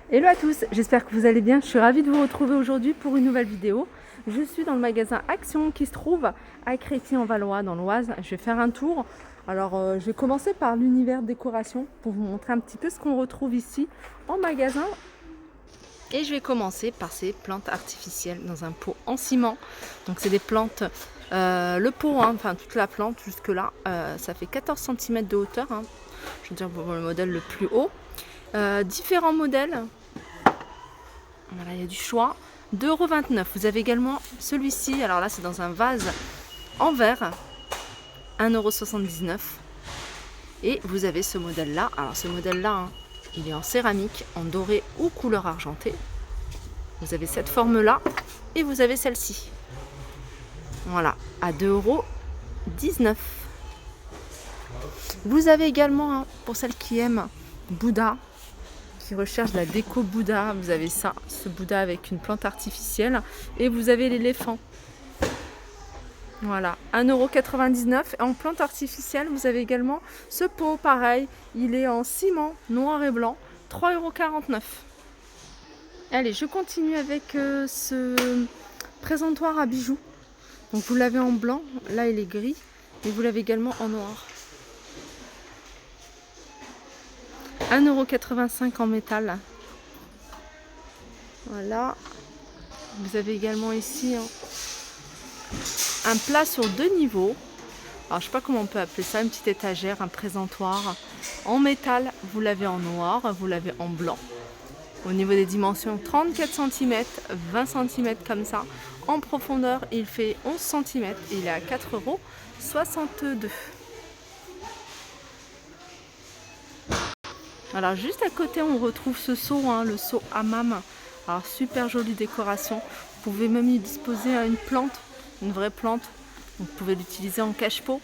Hello à tous, j'espère que vous allez bien. Je suis ravie de vous retrouver aujourd'hui pour une nouvelle vidéo. Je suis dans le magasin Action qui se trouve à Créty-en-Valois dans l'Oise. Je vais faire un tour. Alors je vais commencer par l'univers décoration pour vous montrer un petit peu ce qu'on retrouve ici en magasin. Et je vais commencer par ces plantes artificielles dans un pot en ciment. Donc c'est des plantes, le pot, enfin toute la plante jusque là, ça fait 14 cm de hauteur. Je veux dire pour le modèle le plus haut. Différents modèles. Voilà, il y a du choix. 2,29 €. Vous avez également celui-ci. Alors là, c'est dans un vase en verre. 1,79 €. Et vous avez ce modèle-là. Alors ce modèle-là, il est en céramique, en doré ou couleur argentée. Vous avez cette forme-là et vous avez celle-ci. Voilà, à 2,19 €. Vous avez également, pour celles qui aiment Bouddha, qui recherche la déco Bouddha, vous avez ça, ce Bouddha avec une plante artificielle, et vous avez l'éléphant. Voilà, 1,99 €. En plante artificielle, vous avez également ce pot, pareil, il est en ciment noir et blanc, 3,49 €. Allez, je continue avec ce présentoir à bijoux. Donc vous l'avez en blanc, là il est gris, et vous l'avez également en noir. 1,85 € en métal. Voilà. Vous avez également ici un plat sur 2 niveaux. Alors je sais pas comment on peut appeler ça, une petite étagère, un présentoir en métal. Vous l'avez en noir, vous l'avez en blanc. Au niveau des dimensions, 34 cm, 20 cm comme ça. En profondeur, il fait 11 cm et il est à 4,62 €. Alors juste à côté, on retrouve ce seau, le seau hammam. Alors super jolie décoration. Vous pouvez même y disposer une plante, une vraie plante. Donc, vous pouvez l'utiliser en cache-pot.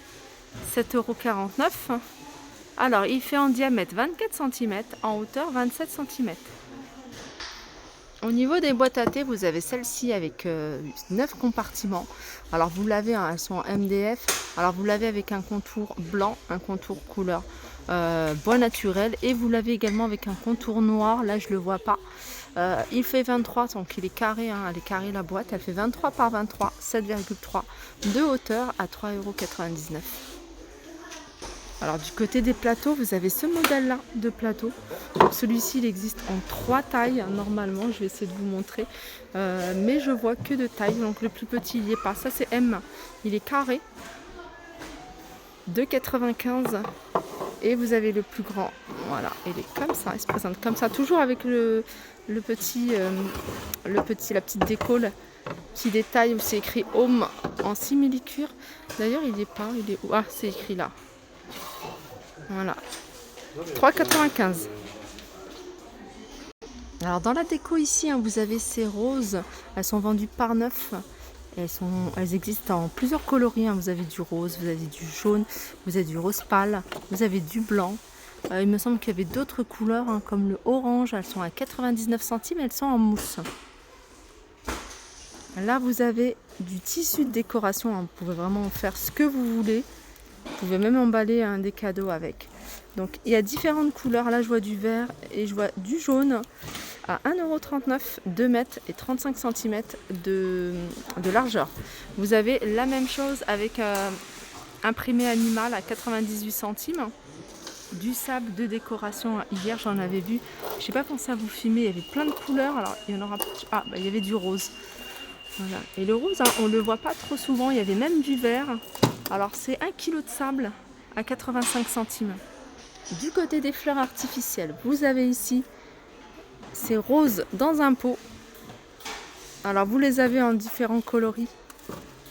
7,49 €. Alors il fait en diamètre 24 cm, en hauteur 27 cm. Au niveau des boîtes à thé, vous avez celle-ci avec 9 compartiments. Alors vous l'avez, elles sont en MDF. Alors vous l'avez avec un contour blanc, un contour couleur bois naturel, et vous l'avez également avec un contour noir. Là je le vois pas. Il fait 23, donc il est carré, elle est carrée la boîte. Elle fait 23 par 23, 7,3 de hauteur à 3,99 €. Alors du côté des plateaux, vous avez ce modèle-là de plateau. Celui-ci, il existe en 3 tailles normalement. Je vais essayer de vous montrer, mais je vois que de taille. Donc le plus petit, il n'y est pas. Ça c'est M. Il est carré, 2,95 €. Et vous avez le plus grand. Voilà, il est comme ça. Il se présente comme ça, toujours avec la petite déco, le petit détail où c'est écrit Home en simili-cuir. D'ailleurs, il n'est pas. Il est où? Ah, c'est écrit là. Voilà, 3,95 €. Alors dans la déco ici, vous avez ces roses, elles sont vendues par 9. Elles existent en plusieurs coloris. Vous avez du rose, vous avez du jaune, vous avez du rose pâle, vous avez du blanc. Il me semble qu'il y avait d'autres couleurs comme le orange. Elles sont à 99 centimes, elles sont en mousse. Là vous avez du tissu de décoration. Vous pouvez vraiment faire ce que vous voulez. Vous pouvez même emballer des cadeaux avec. Donc il y a différentes couleurs. Là je vois du vert et je vois du jaune à 1,39 €, 2 mètres et 35 cm de largeur. Vous avez la même chose avec imprimé animal à 98 centimes. Du sable de décoration. Hier j'en avais vu. Je n'ai pas pensé à vous filmer. Il y avait plein de couleurs. Alors il y en aura. Ah il y avait du rose. Voilà. Et le rose, on ne le voit pas trop souvent. Il y avait même du vert. Alors c'est 1 kg de sable à 85 centimes. Du côté des fleurs artificielles, vous avez ici ces roses dans un pot. Alors vous les avez en différents coloris.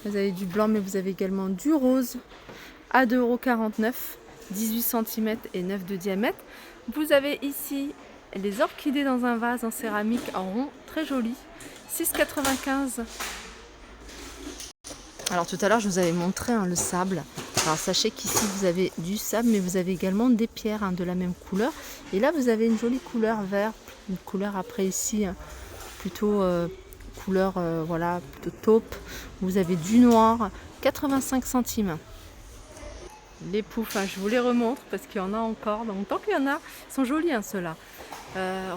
Vous avez du blanc, mais vous avez également du rose à 2,49 €, 18 cm et 9 de diamètre. Vous avez ici les orchidées dans un vase en céramique en rond, très joli, 6,95 €. Alors tout à l'heure je vous avais montré le sable. Alors sachez qu'ici vous avez du sable, mais vous avez également des pierres de la même couleur. Et là vous avez une jolie couleur vert, une couleur après ici plutôt couleur voilà, plutôt taupe. Vous avez du noir, 85 centimes. Les poufs, hein, je vous les remontre parce qu'il y en a encore. Donc tant qu'il y en a, ils sont jolis hein, ceux-là.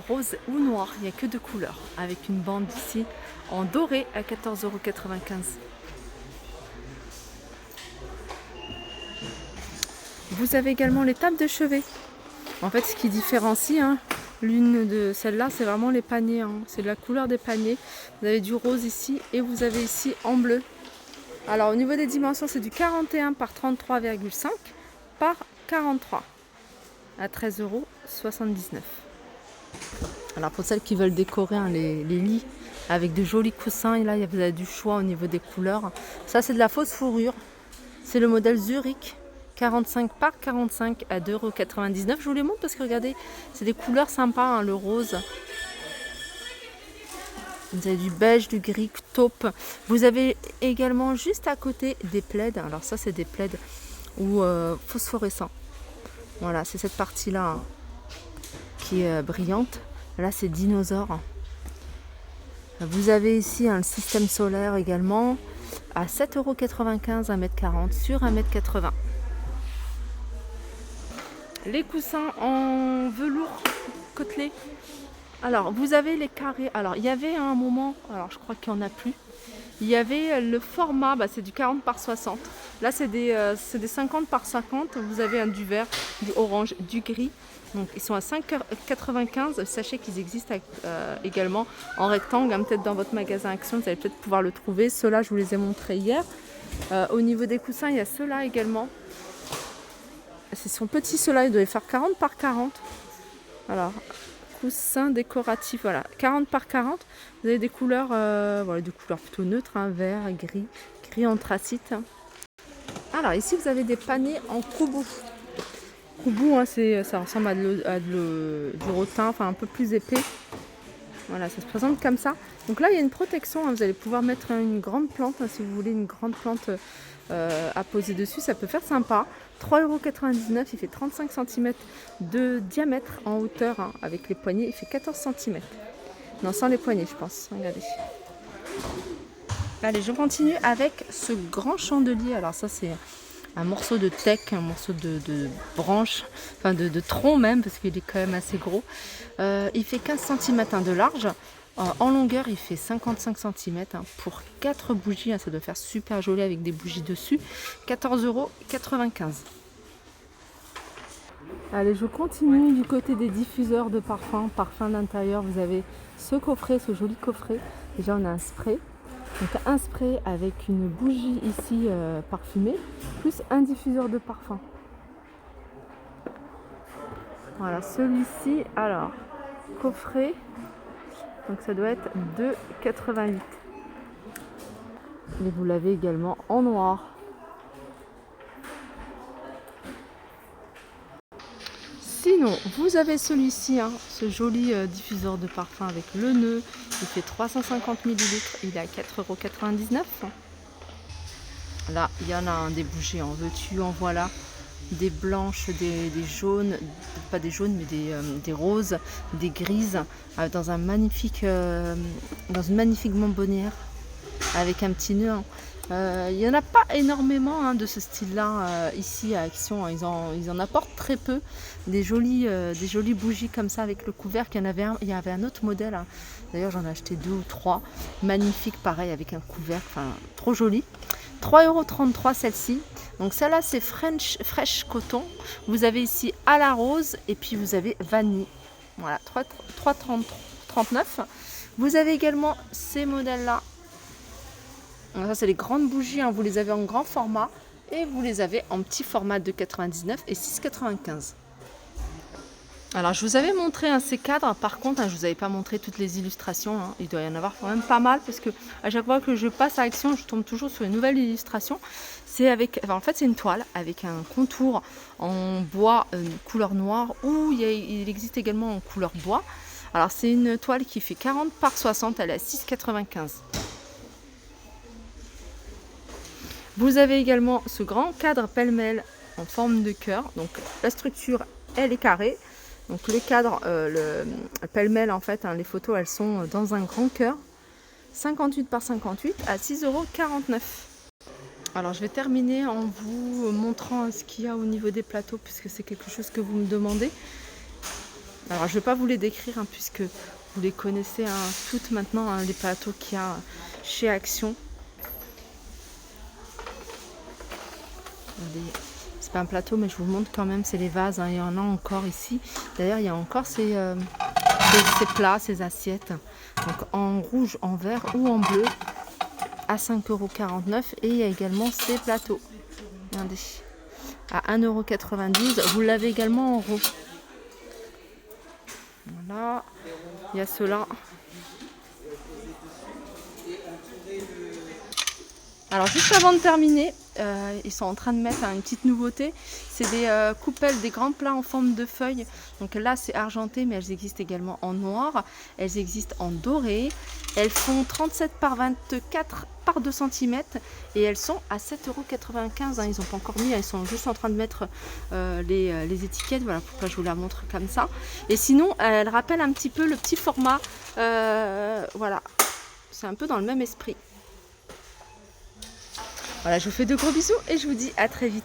Rose ou noir, il n'y a que deux couleurs. Avec une bande ici en doré à 14,95 €. Vous avez également les tables de chevet. En fait, ce qui différencie hein, l'une de celles-là, c'est vraiment les paniers. Hein. C'est la couleur des paniers. Vous avez du rose ici et vous avez ici en bleu. Alors au niveau des dimensions, c'est du 41 par 33,5 par 43 à 13,79 €. Alors pour celles qui veulent décorer hein, les lits avec de jolis coussins, et là vous avez du choix au niveau des couleurs. Ça c'est de la fausse fourrure. C'est le modèle Zurich 45 par 45 à 2,99 €. Je vous les montre parce que regardez, c'est des couleurs sympas, hein, le rose. Vous avez du beige, du gris, taupe. Vous avez également juste à côté des plaids. Alors ça, c'est des plaids ou phosphorescents. Voilà, c'est cette partie-là hein, qui est brillante. Là, c'est dinosaure. Vous avez ici un système solaire également à 7,95 € 1,40 m sur 1,80 m. Les coussins en velours côtelé. Alors, vous avez les carrés. Alors, il y avait à un moment, alors je crois qu'il n'y en a plus. Il y avait le format, c'est du 40 par 60. Là, c'est des 50 par 50. Vous avez un du vert, du orange, du gris. Donc, ils sont à 5,95 €. Sachez qu'ils existent également en rectangle. Hein, peut-être dans votre magasin Action, vous allez peut-être pouvoir le trouver. Ceux-là, je vous les ai montrés hier. Au niveau des coussins, il y a ceux-là également. Ce sont petits, ceux-là, ils doivent faire 40 par 40. Alors, coussins décoratifs, voilà, 40 par 40. Vous avez des couleurs, voilà, des couleurs plutôt neutres, hein, vert, gris anthracite. Alors ici vous avez des paniers en koubou. Koubou, hein, ça ressemble à du rotin, enfin un peu plus épais. Voilà, ça se présente comme ça. Donc là il y a une protection, hein, vous allez pouvoir mettre une grande plante, hein, si vous voulez une grande plante à poser dessus, ça peut faire sympa. 3,99 €, il fait 35 cm de diamètre en hauteur, hein, avec les poignées, il fait 14 cm. Non, sans les poignées, je pense. Regardez. Allez, je continue avec ce grand chandelier. Alors ça, c'est un morceau de teck, un morceau de branche, enfin de tronc même, parce qu'il est quand même assez gros. Il fait 15 cm de large. En longueur, il fait 55 cm hein, pour 4 bougies. Hein, ça doit faire super joli avec des bougies dessus. 14,95 €. Allez, je continue du côté des diffuseurs de parfum d'intérieur. Vous avez ce coffret, ce joli coffret. Déjà, on a un spray. Donc un spray avec une bougie ici parfumée, plus un diffuseur de parfum. Voilà, celui-ci, alors, coffret. Donc ça doit être 2,88 €. Et vous l'avez également en noir. Sinon, vous avez celui-ci, hein, ce joli diffuseur de parfum avec le nœud. Il fait 350 ml, il est à 4,99 €. Là, il y en a un, des bougies, en veux-tu, en voilà. Des blanches, des jaunes, pas des jaunes, mais des roses, des grises, dans une magnifique bonbonnière avec un petit nœud. Hein. Il n'y en a pas énormément hein, de ce style-là ici à Action. Ils en apportent très peu. Des jolies bougies comme ça avec le couvercle. Il y avait un autre modèle. Hein. D'ailleurs, j'en ai acheté 2 ou 3. Magnifique, pareil, avec un couvercle. Enfin, trop joli. 3,33 € celle-ci. Donc celle-là, c'est Fresh Coton. Vous avez ici à la rose et puis vous avez vanille. Voilà, 3,39 €. Vous avez également ces modèles-là. Ça, c'est les grandes bougies, hein. Vous les avez en grand format et vous les avez en petit format de 99 et 6,95 €. Alors, je vous avais montré ces cadres. Par contre, je ne vous avais pas montré toutes les illustrations. Hein. Il doit y en avoir quand même pas mal parce que à chaque fois que je passe à Action, je tombe toujours sur une nouvelle illustration. En fait, c'est une toile avec un contour en bois couleur noire ou il existe également en couleur bois. Alors, c'est une toile qui fait 40 par 60. Elle est à 6,95 €. Vous avez également ce grand cadre pêle-mêle en forme de cœur. Donc la structure, elle est carrée. Donc le cadre, le pêle-mêle en fait, hein, les photos elles sont dans un grand cœur. 58 par 58 à 6,49 €. Alors je vais terminer en vous montrant ce qu'il y a au niveau des plateaux, puisque c'est quelque chose que vous me demandez. Alors je ne vais pas vous les décrire, hein, puisque vous les connaissez hein, toutes maintenant, hein, les plateaux qu'il y a chez Action. C'est pas un plateau, mais je vous montre quand même, c'est les vases, hein, il y en a encore ici. D'ailleurs, il y a encore ces plats, ces assiettes, donc en rouge, en vert ou en bleu, à 5,49 €. Et il y a également ces plateaux, regardez, à 1,90 €. Vous l'avez également en rond. Voilà, il y a ceux-là. Alors juste avant de terminer, ils sont en train de mettre une petite nouveauté. C'est des coupelles, des grands plats en forme de feuilles. Donc là c'est argenté, mais elles existent également en noir. Elles existent en doré. Elles font 37 par 24 par 2 cm et elles sont à 7,95 €. Hein. Ils n'ont pas encore mis, elles sont juste en train de mettre les étiquettes. Voilà pourquoi je vous la montre comme ça. Et sinon, elles rappellent un petit peu le petit format. Voilà, c'est un peu dans le même esprit. Voilà, je vous fais de gros bisous et je vous dis à très vite.